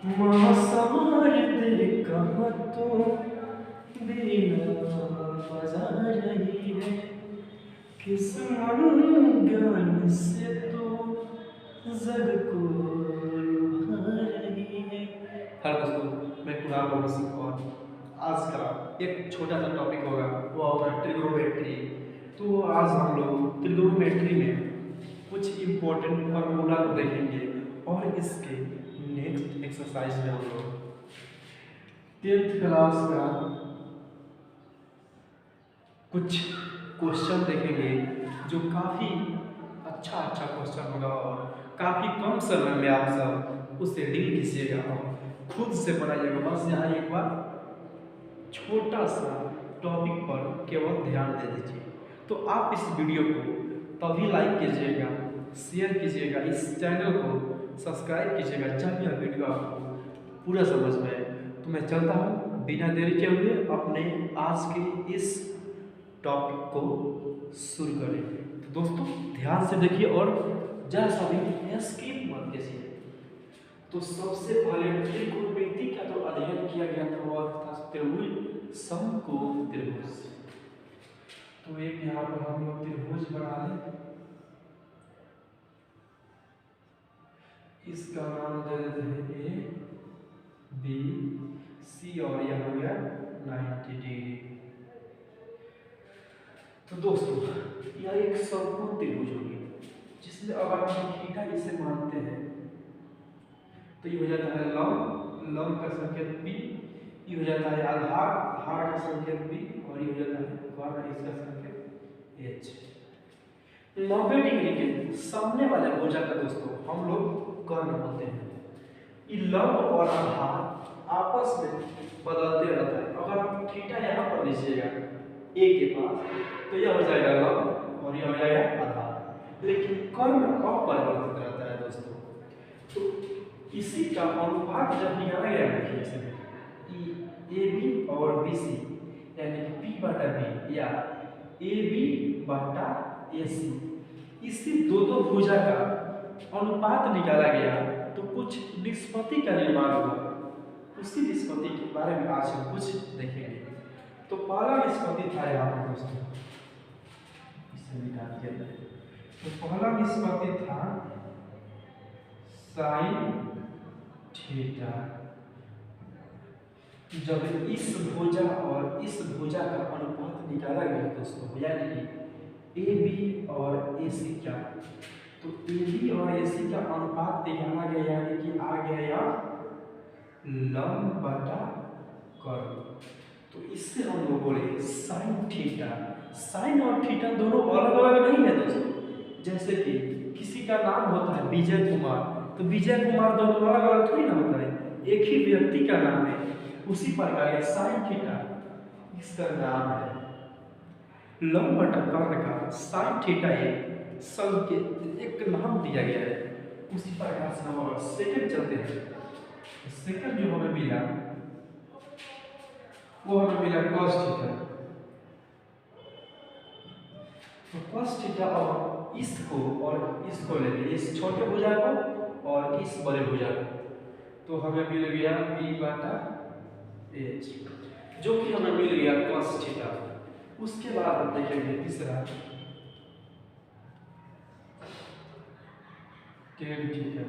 माँ संवार दे कहाँ तो बिना बजा रही है, किस मंगन से तो जग को लुभा रही है। हेलो दोस्तों, मैं कुणाल भगत और आज का एक छोटा सा टॉपिक होगा, वो होगा ट्रिग्नोमेट्री। तो आज हम लोग ट्रिग्नोमेट्री में कुछ इम्पोर्टेंट फार्मूला को देखेंगे और इसके नेक्स्ट एक्सरसाइज में हम लोग 10th क्लास का कुछ क्वेश्चन देखेंगे जो काफ़ी अच्छा क्वेश्चन होगा और काफ़ी कम समय में आप सब उसे डील कीजिएगा और खुद से बनाइएगा। बस यहाँ एक बार छोटा सा टॉपिक पर केवल ध्यान दे दीजिए। तो आप इस वीडियो को तभी लाइक कीजिएगा, शेयर कीजिएगा, इस चैनल को सब्सक्राइब कीजिएगा जब यह वीडियो आपको पूरा समझ में आए। तो मैं चलता हूँ बिना देरी के हुए अपने आज के इस टॉपिक को शुरू करें। तो दोस्तों ध्यान से देखिए और जैसा भी स्किप मत कीजिए। तो सबसे पहले त्रिकोणमिति का तो अध्ययन किया गया था वह था त्रिभुज समकोण त्रिभुज। तो एक यहाँ पर हम लोग त्रिभुज बना लें, इसका नाम दे देते हैं ए बी सी और यह हो गया 90 डिग्री। तो दोस्तों यह एक समकोण त्रिभुज होगी जिसमें अगर हम थीटा इसे मानते हैं तो ये हो जाता है लंब, लंब का संकेत बी, ये हो जाता है आधार, आधार का संकेत बी और ये हो जाता है कर्ण, इसका संकेत एच। 90 डिग्री के सामने वाले भुजा का दोस्तों हम लोग कर्ण बोलते हैं। ये लंब और आधार आपस में बदलते रहता है। अगर आप थीटा यहाँ पर लीजिएगा ए के पास तो यह हो जाएगा लंब और यह हो जाएगा आधार, लेकिन कर्ण अपरिवर्तित रहता है दोस्तों। तो इसी का अनुपात जब निकाला गया है ए बी और बी सी यानी कि पी बटा बी या ए बी बटा ए सी, इसी दो भुजा का अनुपात निकाला गया तो कुछ निष्पत्ति का निर्माण हुआ। उसी निष्पत्ति के बारे में आज हम कुछ देखेंगे। तो पहला निष्पत्ति था यहाँ पर दोस्तों, इसे मिटा दिया जाए। तो पहला निष्पत्ति था साइन थीटा। जब इस भुजा और इस भुजा का अनुपात निकाला गया दोस्तों, यानी कि ए बी और ए सी का, तो ए बी और ए सी का अनुपात निकाला गया यानी कि आ गया यहाँ लंब बटा कर्ण। तो इससे हम लोग बोले साइन थीटा। साइन और थीटा दोनों अलग अलग नहीं है दोस्तों। जैसे कि किसी का नाम होता है विजय कुमार, तो विजय कुमार दोनों अलग अलग थोड़ी ना होता है, एक ही व्यक्ति का नाम है। उसी प्रकार साइन थीटा इसका नाम है। लंब बटा कर्ण का साइन थीटा एक संकेत, एक नाम दिया गया है। उसी प्रकार से हम अगर सेकंड चलते हैं, सेकंड जो हमें मिला वो हमें मिला cos थीटा। तो cos थीटा और इसको ले लिए, इस छोटे भुजा को और इस बड़े भुजा को, तो हमें मिल गया b बटा h, जो कि हमें मिल गया cos थीटा। उसके बाद हम देखेंगे तीसरा tan थीटा।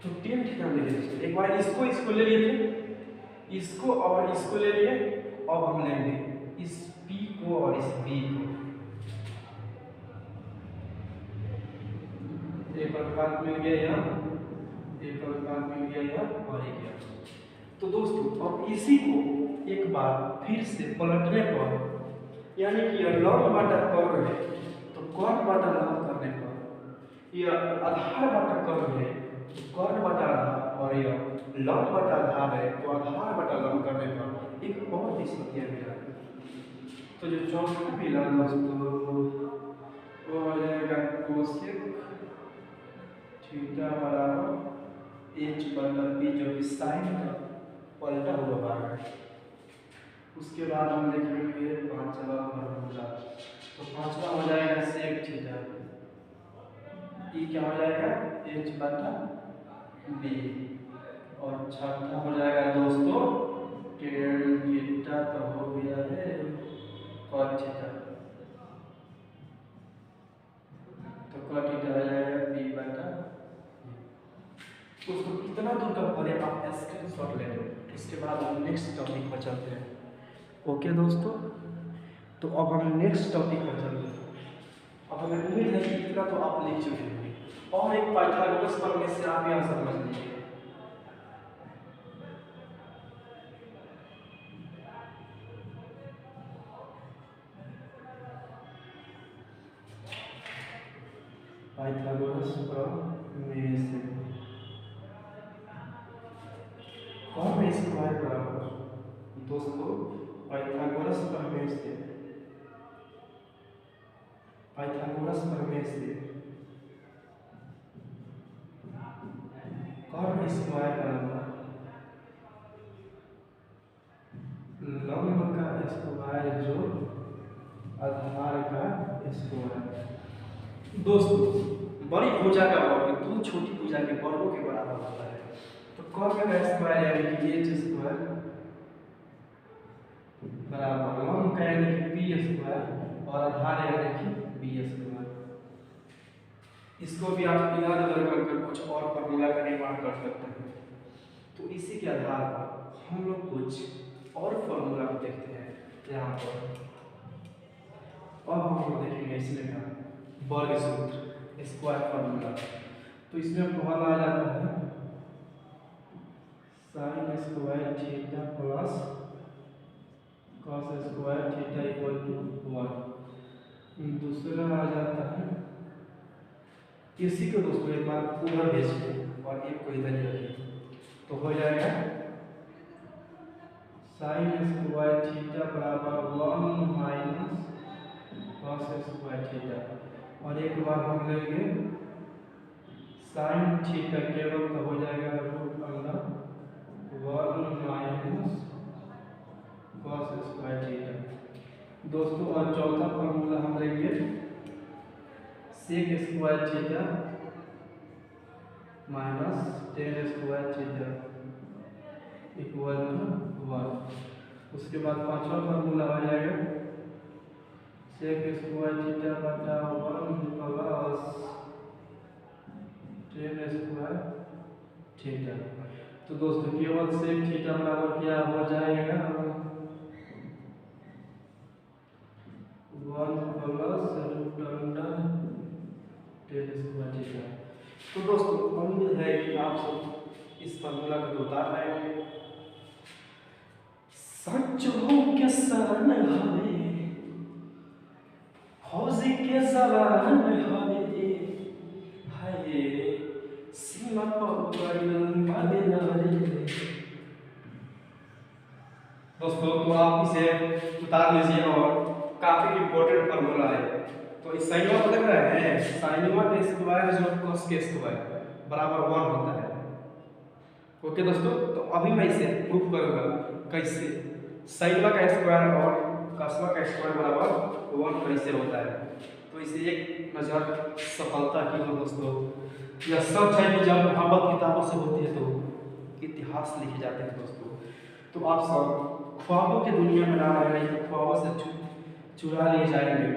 तो tan थीटा ले लिए, एक बार इसको ले लिए थे, इसको और इसको ले लिए, अब हम लेंगे इस P को और इस B को। एक अनुपात मिल गया यहाँ, एक अनुपात मिल गया यहाँ और एक यहाँ। तो दोस्तों अब इसी को एक बार फिर से पलटने पर, यानी कि यह लंब बटा कर्ण है तो कर्ण बटा लंब करने पर, यह आधार बटा कर्ण है कर्ण बटा आधार, और यह लंब बटा आधार है तो आधार बटा लंब करने पर एक और निष्पत्ति मिला। तो जो चौथा मिला दोस्तों वो हो जाएगा कोसेक थीटा बराबर एच बटा पी, जो कि साइन का पलटा हुआ भाग है। उसके बाद हम देखेंगे पांचवा फॉर्मूला। तो पांचवा हो जाएगा सेक थीटा। ई क्या हो जाएगा एच बटा बी। और छठा हो जाएगा दोस्तों टेन थीटा तो हो गया है कॉट थीटा, तो कॉट थीटा हो जाएगा बी बटा। उसको कितना दूर का पढ़े आप स्क्रीनशॉट ले लो, इसके बाद हम नेक्स्ट टॉपिक पर चलते हैं। ओके दोस्तों, तो अब हम नेक्स्ट टॉपिक पर चलते हैं। अब हमें उम्मीद है कि इतना तो आप लिख चुके होंगे, और एक पाइथागोरस प्रमेय से आप यहाँ समझ लीजिए। पाइथागोरस प्रमेय से कौन स्क्वायर बराबर दोस्तों पाइथागोरस प्रमेय से, पाइथागोरस प्रमेय से कौन स्क्वायर बराबर लंब का स्क्वायर जो आधार का स्क्वायर। दोस्तों बड़ी भुजा का वर्ग दो छोटी भुजा के वर्गों के बराबर होता है, तो कर्व का स्क्वायर यानी कि एच स्क्वायर बराबर लंब का यानी कि पी स्क्वायर और आधार यानी कि बी स्क्वायर। इसको भी आप याद कर कुछ और फॉर्मूला का निर्माण कर सकते हैं। तो इसी के आधार पर हम लोग कुछ और फॉर्मूला को देखते हैं यहाँ पर। अब हम लोग देखेंगे इसमें का वर्ग सूत्र स्क्वायर फॉर्मूला। तो इसमें पहला आ जाता है sine square theta plus cos square theta equal to 1। दूसरा आ जाता है इसी को दोस्तों एक बार पूरा भेजिए और एक को इधर ही रखिए, तो हो जाएगा साइन स्क्वायर थीटा बराबर 1 माइनस कॉस स्क्वायर थीटा, और एक बार हम लेंगे साइन थीटा केवल तो हो जाएगा root under 1 minus cos square theta. दोस्तों और चौथा फॉर्मूला हम लेंगे sec square theta minus tan square theta equal to 1। उसके बाद पांचवा फॉर्मूला आ जाएगा सेक स्क्वायर थीटा बटा 1 प्लस टेन स्क्वायर थीटा। तो दोस्तों केवल सेक थीटा बराबर क्या हो जाएगा 1 plus root under tan square theta. तो दोस्तों उम्मीद है कि आप सब इस फॉर्मूला को उतार रहे होंगे। सच हो के शरण हवे फौजी के जवान हवे हाय सीमा पर मारे रे। दोस्तों तो आप इसे उतार लीजिए, और काफी इंपॉर्टेंट फॉर्मूला है। तो इस साइनवा को देख रहे हैं, साइनवा के स्क्वायर जो कॉस के स्क्वायर बराबर 1 होता है। ओके दोस्तों, तो अभी मैं इसे प्रूफ करूंगा कैसे साइनवा का स्क्वायर और कॉसवा का स्क्वायर बराबर 1 कैसे होता है। तो इसे एक नजर सफलता की हो दोस्तों। यह सच है कि जब मोहब्बत किताबों से होती है तो इतिहास लिखे जाते हैं दोस्तों। तो आप सब ख्वाबों की दुनिया में ना रहे, तो ख्वाबों से चुरा लिए जाएंगे,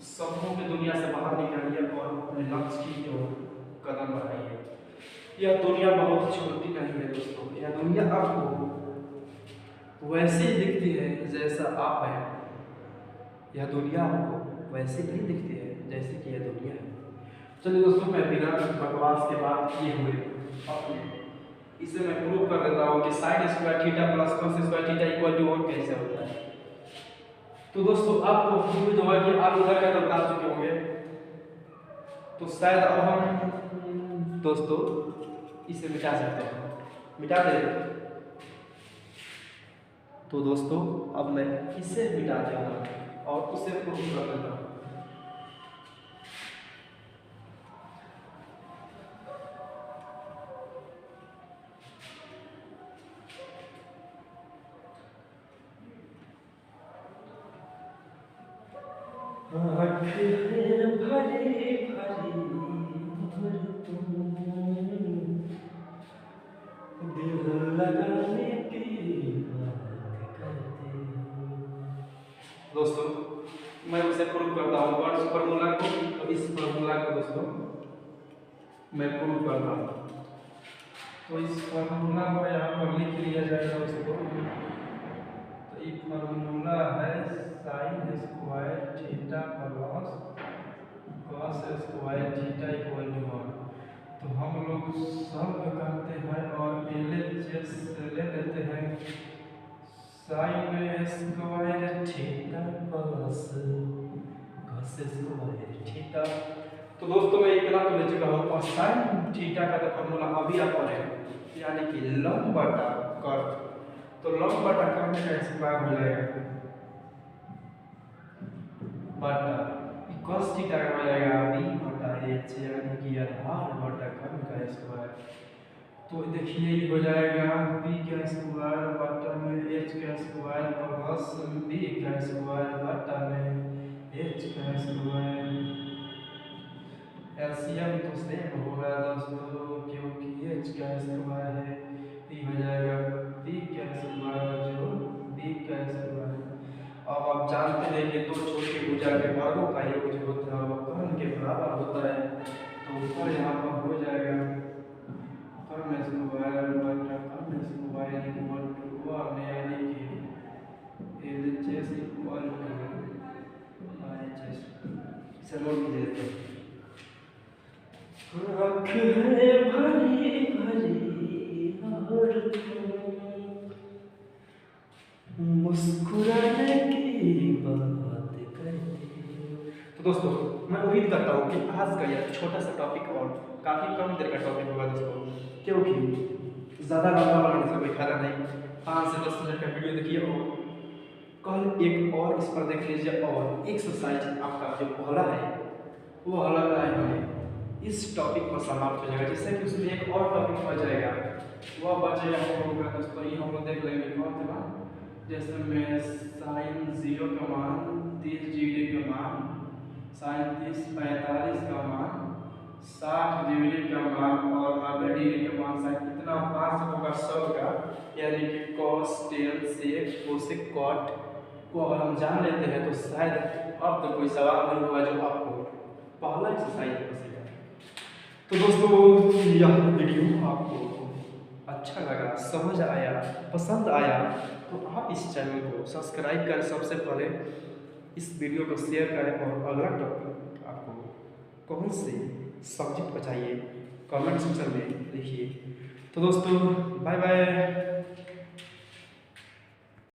सपनों की दुनिया से बाहर निकलिए और अपने लक्ष्य की ओर कदम बढ़ाइए। यह दुनिया बहुत छोटी नहीं है दोस्तों, यह दुनिया आपको वैसे ही दिखती है जैसा आप हैं। यह दुनिया आपको वैसे नहीं दिखती है जैसे कि यह दुनिया है। चलिए दोस्तों, मैं बिना बकवास के बात किए हुए अपने इसे मैं प्रूव कर देता हूँ कि sine square theta plus cos square theta equal to 1 कैसे होता है। तो दोस्तों आपको उम्मीद होगा कि आप उधर का बता चुके होंगे, तो शायद अब हम दोस्तों इसे मिटा सकते हैं, मिटा दे। तो दोस्तों अब मैं इसे मिटा देता और उसे प्रूव कर देता हूँ। भरी भरी मैं प्रूव करता हूँ। तो इस फार्मूला को यहाँ पर लिख लिया जाएगा उसको। तो ये फार्मूला है sine square theta plus cos square theta equal to 1। तो हम लोग सॉल्व करते हैं और LHS ले लेते हैं sign square theta plus cos square theta. तो दोस्तों मैं एक लाख ले चुका हूँ और साइन थीटा का तो फार्मूला अभी आप पढ़े यानी कि लंब बटा कट। तो लंब बटा कट का स्क्वायर हो जाएगा बटा cos थीटा का हो जाएगा b बटा h यानी कि आधार बटा कट का स्क्वायर। तो देखिए ये हो जाएगा b का स्क्वायर बटा में h का स्क्वायर प्लस b का स्क्वायर बटा में h का स्क्वायर। एलसीएम तो सेम होगा दोस्तों क्योंकि h का स्क्वायर है। ये हो जाएगा b का स्क्वायर जो b का स्क्वायर। अब आप जानते हैं कि दो छोटी भुजा के वर्गों का योग जो होता है वो कर्ण के बराबर होता है। तो ऊपर यहाँ पर हो जाएगा कर्ण स्क्वायर बटा कर्ण स्क्वायर इक्वल टू 1 यानी कि LHS इक्वल टू RHS। इसे नोट कीजिए देते हैं। आँख है भरी भरी और मुस्कुराने की बात करते हो। तो दोस्तों मैं उम्मीद करता हूँ कि आज का यह छोटा सा टॉपिक और काफ़ी कम देर का टॉपिक होगा दोस्तों, क्योंकि ज़्यादा लंबा बनाने से कोई फायदा नहीं। 5 से 10 मिनट का वीडियो देखिए और कल एक और इस पर देख लीजिए। और एक्सरसाइज आपका जो पहला है वो अलग आएगा इस टॉपिक पर समाप्त हो जाएगा, जिससे कि उसमें एक और टॉपिक बच जाएगा। वह बचेगा हम लोग का दोस्तों ये हम लोग देख लेंगे कौन था। जैसे में साइन 0 का मान 30 डिग्री का मान साइन 30 45 का मान 60 डिग्री का मान और 90 डिग्री का मान साइन कितना 5 होगा 100 का। यानी कि cos tan sec cosec cot को अगर हम जान लेते हैं तो शायद अब तो कोई सवाल नहीं होगा जो आपको पहला एक्सरसाइज बचेगा। तो दोस्तों यह वीडियो आपको अच्छा लगा, समझ आया, पसंद आया तो आप इस चैनल को सब्सक्राइब करें सबसे पहले, इस वीडियो को शेयर करें और अगला टॉपिक आपको कौन से सब्जेक्ट पर चाहिए कमेंट सेक्शन में लिखिए। तो दोस्तों बाय बाय।